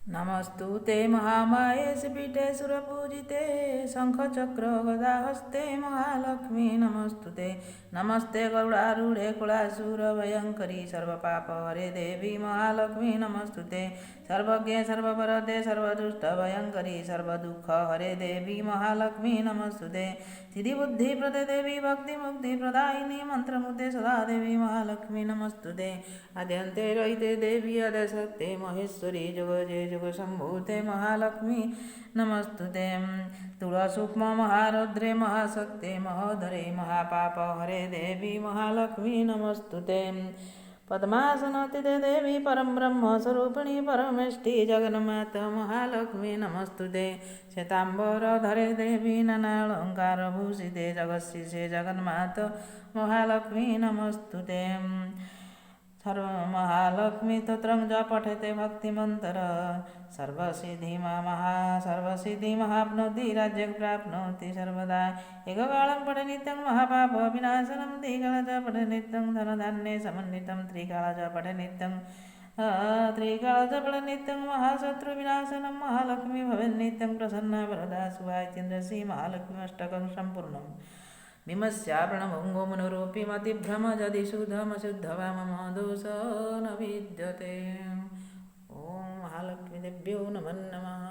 नमस्तुते महामाये पीठे सुरपूजिते शंखचक्र गदाहस्ते महालक्ष्मी नमस्तुते। नमस्ते गरुडारूढे कुलासुरभयङ्करी सर्वपापहरे देवी महालक्ष्मी नमस्तुते। सर्वज्ञे सर्ववरदे सर्वदुष्टभयङ्करी सर्वदुःखहरे देवी महालक्ष्मी नमस्तुते। सिद्धिबुद्धिप्रदे देवी भक्तिमुक्तिप्रदायिनी मन्त्रमुग्धे सदा देवी महालक्ष्मी नमस्तुते। आद्यन्ते रहिते देवी अदशक्ते महेश्वरी जगजे जुगशम्भूते महालक्ष्मी नमस्तुते। तुलसूक्ष्म महारौद्रे महाशक्ते महोदरे महापापहरे देवी महालक्ष्मी नमस्तुते। पद्मासनस्थिते देवी परं ब्रह्मस्वरूपिणी परमेष्टि जगन्माता महालक्ष्मी नमस्तुते। श्वेताम्बरधरे देवी नानालङ्कारभूषिते जगत्शिषे जगन्माता महालक्ष्मी नमस्तुते। सर्वमहालक्ष्मी स्तोत्रं च पठते भक्तिमन्तर सर्वसिद्धिमहाप्नोति राज्यं प्राप्नोति सर्वदा। एककालं पठे नित्यं महापापविनाशनं द्विकालं च पठे नित्यं धनधान्ये समन्वितं त्रिकालं च पठे नित्यं महाशत्रुविनाशनं महालक्ष्मी भवेत् नित्यं प्रसन्ना वरदा शुभा इत्यन्द्रश्री महालक्ष्मी अष्टकं सम्पूर्णम्। विमस्याप्रणभङ्गोमनुरूपी मतिभ्रमजदिशुद्धमशुद्धवा मम दोष न विद्यते। ॐ महालक्ष्मीदेव्यो नमः नमः।